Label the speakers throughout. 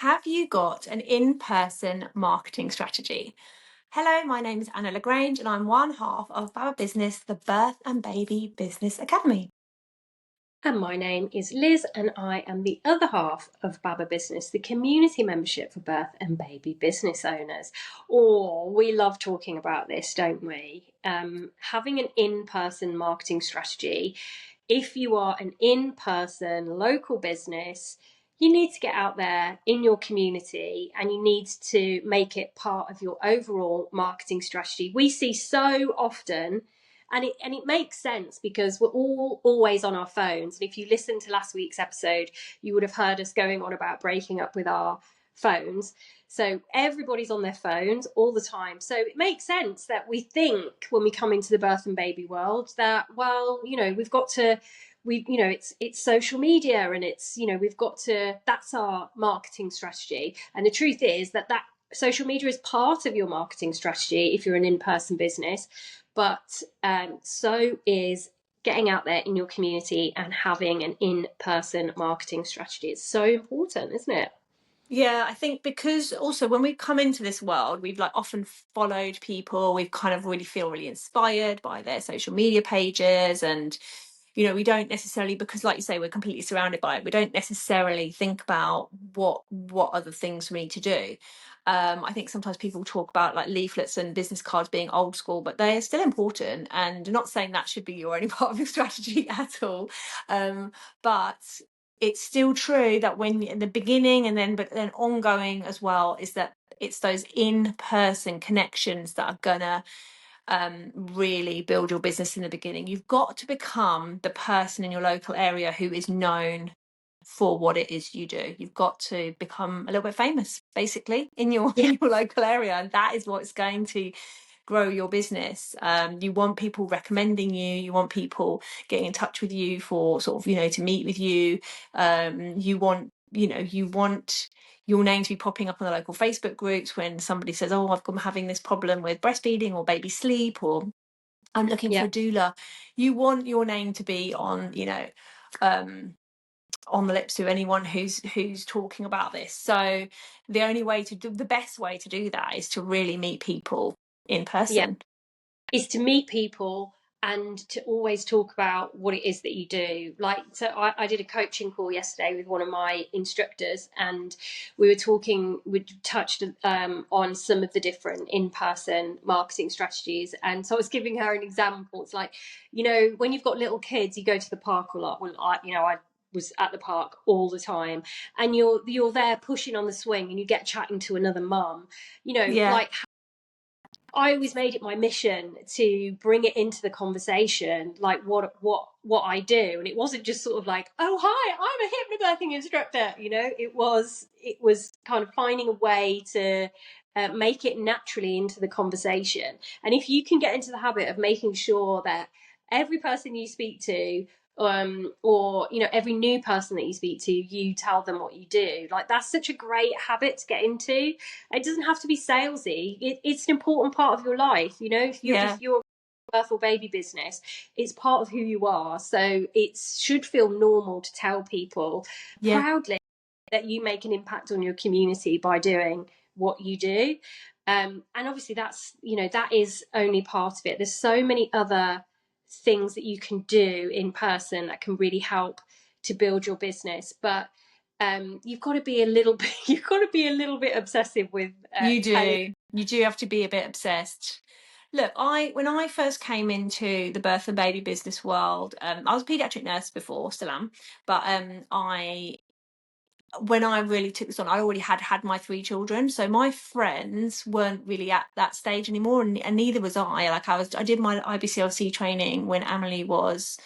Speaker 1: Have you got an in-person marketing strategy? Hello, my name is Anna Lagrange and I'm one half of Baba Business, the Birth and Baby Business Academy.
Speaker 2: And my name is Liz, and I am the other half of Baba Business, the community membership for birth and baby business owners. Oh, we love talking about this, don't we? Having an in-person marketing strategy. If you are an in-person local business, you need to get out there in your community and you need to make it part of your overall marketing strategy. We see so often, and it makes sense because we're all always on our phones. And if you listened to last week's episode, you would have heard us going on about breaking up with our phones. So everybody's on their phones all the time. So it makes sense that we think when we come into the birth and baby world that, well, we've got to, it's social media, and it's, we've got to, that's our marketing strategy. And the truth is that social media is part of your marketing strategy if you're an in-person business, but so is getting out there in your community and having an in-person marketing strategy. It's so important, isn't it?
Speaker 1: Yeah, I think because also when we come into this world, we've like often followed people, we've kind of really feel really inspired by their social media pages, and we don't necessarily, because like you say, we're completely surrounded by it, we don't necessarily think about what other things we need to do. I think sometimes people talk about like leaflets and business cards being old school, but they're still important, and not saying that should be your only part of your strategy at all. But it's still true that when in the beginning but then ongoing as well, is that it's those in-person connections that are gonna really build your business in the beginning. You've got to become the person in your local area who is known for what it is you do. You've got to become a little bit famous, basically, in your local area, and that is what's going to grow your business. You want people recommending you. You want people getting in touch with you for sort of to meet with you. You want your name to be popping up on the local Facebook groups when somebody says, "Oh, I'm having this problem with breastfeeding or baby sleep, or I'm looking for a doula." You want your name to be on on the lips of anyone who's talking about this. So the best way to do that is to really meet people in
Speaker 2: Yeah.
Speaker 1: person.
Speaker 2: Is to meet people and to always talk about what it is that you do. So I did a coaching call yesterday with one of my instructors, and we touched on some of the different in-person marketing strategies. And so I was giving her an example. It's like, when you've got little kids, you go to the park a lot. Well, I was at the park all the time, and you're there pushing on the swing and you get chatting to another mum,
Speaker 1: Yeah.
Speaker 2: like I always made it my mission to bring it into the conversation, like what I do, and it wasn't just sort of like, "Oh, hi, I'm a hypnobirthing instructor." It was kind of finding a way to make it naturally into the conversation. And if you can get into the habit of making sure that every person you speak to, or every new person that you speak to, you tell them what you do, like that's such a great habit to get into. It doesn't have to be salesy. It's an important part of your life. If you're a birth or baby business, it's part of who you are. So it should feel normal to tell people
Speaker 1: Yeah.
Speaker 2: proudly that you make an impact on your community by doing what you do. And obviously that is only part of it. There's so many other things that you can do in person that can really help to build your business. But you've got to be a little bit obsessive with
Speaker 1: You
Speaker 2: telling.
Speaker 1: do. You do have to be a bit obsessed. Look, when I first came into the birth and baby business world, I was a paediatric nurse before, still am, but I when I really took this on, I already had my 3 children, so my friends weren't really at that stage anymore, and neither was I. Like I did my IBCLC training when Emily was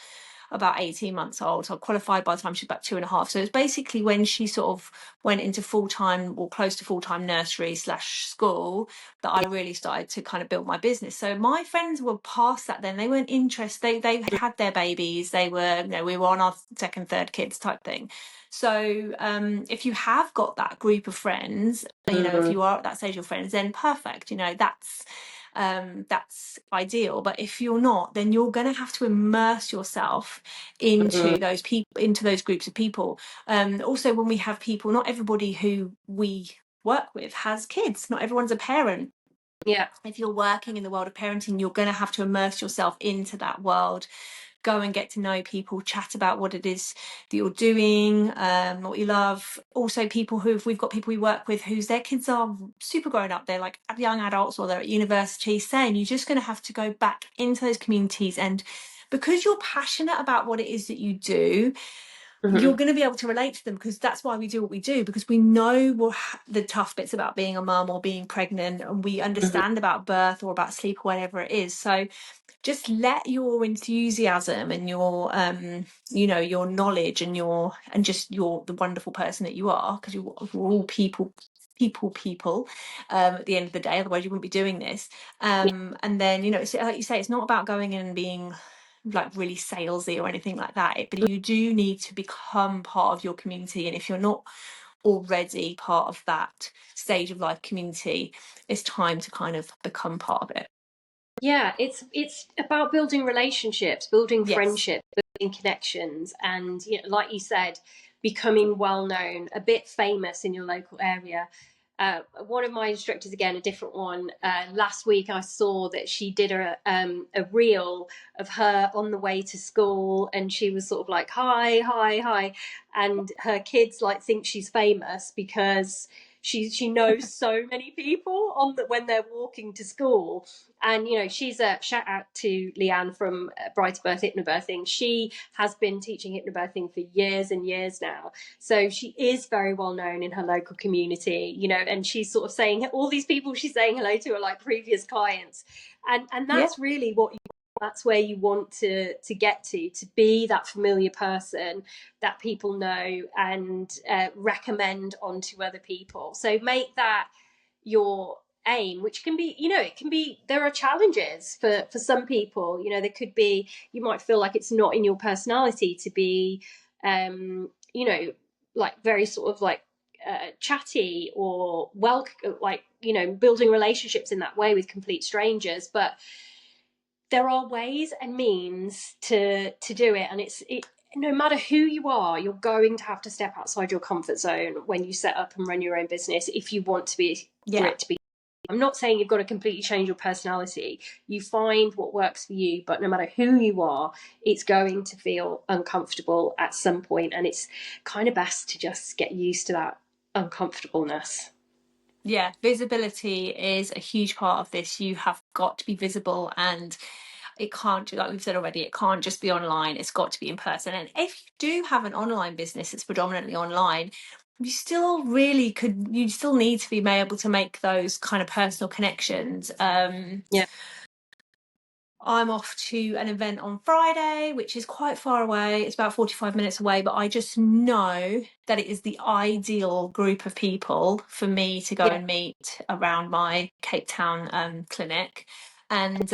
Speaker 1: about 18 months old, so I qualified by the time she was about 2.5. So it was basically when she sort of went into full-time or close to full-time nursery/school that I really started to kind of build my business. So my friends were past that then. They weren't interested. They had their babies. They were, we were on our second, third kids type thing. So if you have got that group of friends, if you are at that stage of friends, then perfect. That's that's ideal. But if you're not, then you're going to have to immerse yourself
Speaker 2: Mhm.
Speaker 1: into those people, into those groups of people. Also, when we have people, not everybody who we work with has kids. Not everyone's a parent.
Speaker 2: Yeah.
Speaker 1: If you're working in the world of parenting, you're going to have to immerse yourself into that world, go and get to know people, chat about what it is that you're doing, what you love. Also, we've got people we work with whose their kids are super grown up, they're like young adults or they're at university. Same, you're just going to have to go back into those communities, and because you're passionate about what it is that you do, you're
Speaker 2: Mhm.
Speaker 1: going to be able to relate to them, because that's why we do what we do, because we know the tough bits about being a mum or being pregnant, and we
Speaker 2: Mhm.
Speaker 1: understand about birth or about sleep or whatever it is. So just let your enthusiasm and your your knowledge and just the wonderful person that you are, because you're all people at the end of the day, otherwise you wouldn't be doing this.
Speaker 2: Yeah.
Speaker 1: And then like you say, it's not about going in and being like really salesy or anything like that, but you do need to become part of your community. And if you're not already part of that stage of life community, it's time to kind of become part of it.
Speaker 2: Yeah, it's about building relationships, building
Speaker 1: Yes.
Speaker 2: friendships, building connections, and like you said, becoming well known, a bit famous in your local area. One of my instructors, again, a different one. Last week, I saw that she did a reel of her on the way to school, and she was sort of like, "Hi, hi, hi," and her kids like think she's famous because she knows so many people when they're walking to school. And she's a shout out to Leanne from Brighter Birth Hypnobirthing. She has been teaching hypnobirthing for years and years now, so she is very well known in her local community. And she's sort of saying all these people she's saying hello to are like previous clients, and
Speaker 1: Yeah.
Speaker 2: that's really that's where you want to get to be that familiar person that people know and recommend onto other people. So make that your aim, which can be, it can be, there are challenges for some people. There could be, you might feel like it's not in your personality to be like very sort of like chatty or like building relationships in that way with complete strangers. But there are ways and means to do it, and no matter who you are, you're going to have to step outside your comfort zone when you set up and run your own business if you want to be for
Speaker 1: Yeah.
Speaker 2: it to be. I'm not saying you've got to completely change your personality. You find what works for you, but no matter who you are, it's going to feel uncomfortable at some point, and it's kind of best to just get used to that uncomfortableness.
Speaker 1: Yeah, visibility is a huge part of this. You have got to be visible, and it can't, like we've said already, it can't just be online, it's got to be in person. And if you do have an online business that's predominantly online, you still need to be able to make those kind of personal connections.
Speaker 2: Yeah.
Speaker 1: I'm off to an event on Friday, which is quite far away. It's about 45 minutes away, but I just know that it is the ideal group of people for me to go
Speaker 2: Yeah.
Speaker 1: and meet around my Cape Town clinic. And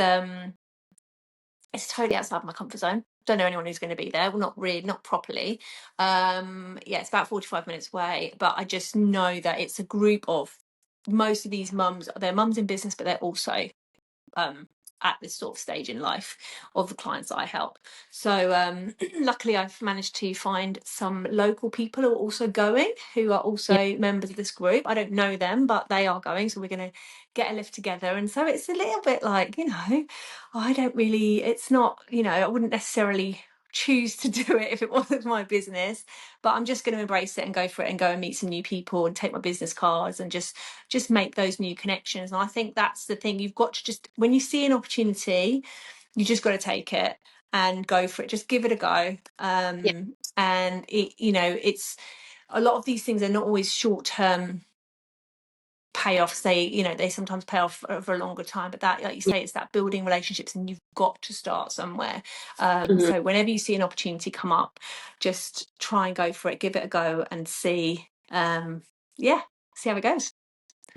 Speaker 1: it's totally outside my comfort zone. Don't know anyone who's going to be there. Well, not really, not properly. Yeah, it's about 45 minutes away, but I just know that it's a group of most of these mums. They're mums in business, but they're also um, at this sort of stage in life of the clients that I help. So luckily I've managed to find some local people who are also going, who are
Speaker 2: Yeah.
Speaker 1: also members of this group. I don't know them, but they are going, so we're going to get a lift together. And so it's a little bit like, it's not, I wouldn't necessarily choose to do it if it wasn't my business, but I'm just going to embrace it and go for it and go and meet some new people and take my business cards and just make those new connections. And I think that's the thing. You've got to just, when you see an opportunity, you just got to take it and go for it. Just give it a go.
Speaker 2: Yeah.
Speaker 1: And it's a lot of these things are not always short term payoffs. They sometimes pay off for a longer time, but that, like you say, it's that building relationships, and you've got to start somewhere.
Speaker 2: Mhm.
Speaker 1: So whenever you see an opportunity come up, just try and go for it, give it a go and see see how it goes.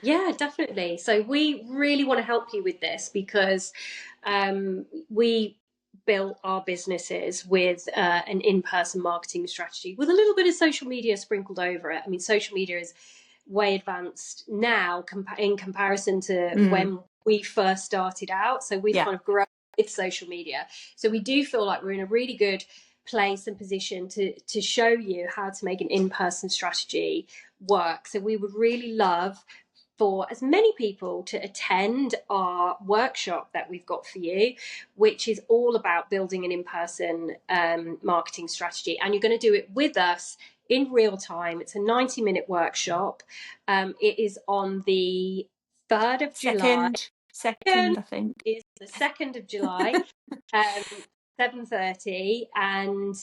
Speaker 2: Yeah, definitely. So we really want to help you with this because we built our businesses with an in-person marketing strategy with a little bit of social media sprinkled over it. I mean, social media is way advanced now in comparison to
Speaker 1: Mm.
Speaker 2: when we first started out. So we've kind of grown with social media. So we do feel like we're in a really good place and position to show you how to make an in-person strategy work. So we would really love for as many people to attend our workshop that we've got for you, which is all about building an in-person marketing strategy. And you're going to do it with us in real time. It's a 90-minute workshop. It is on the 3rd of July.
Speaker 1: Second, I think.
Speaker 2: Is the 2nd of July, 7:30. And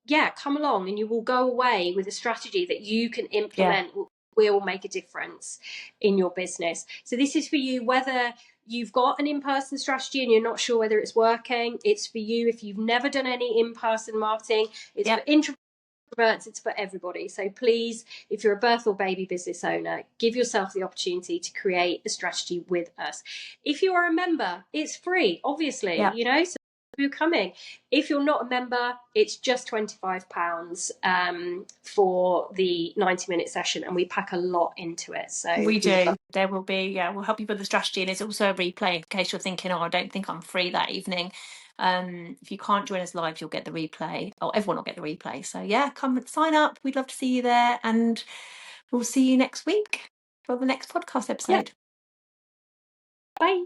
Speaker 2: yeah, come along and you will go away with a strategy that you can implement. Will make a difference in your business. So this is for you, whether you've got an in-person strategy and you're not sure whether it's working. It's for you if you've never done any in-person marketing. It's for introverts, it's for everybody. So please, if you're a birth or baby business owner, give yourself the opportunity to create a strategy with us. If you are a member, it's free, obviously, you know, so you're coming. If you're not a member, it's just £25 for the 90-minute session, and we pack a lot into it. So
Speaker 1: we do. There will be, we'll help you with the strategy, and it's also a replay in case you're thinking, oh, I don't think I'm free that evening. If you can't join us live, you'll get the replay, or everyone will get the replay. So yeah, come and sign up. We'd love to see you there, and we'll see you next week for the next podcast episode.
Speaker 2: Bye.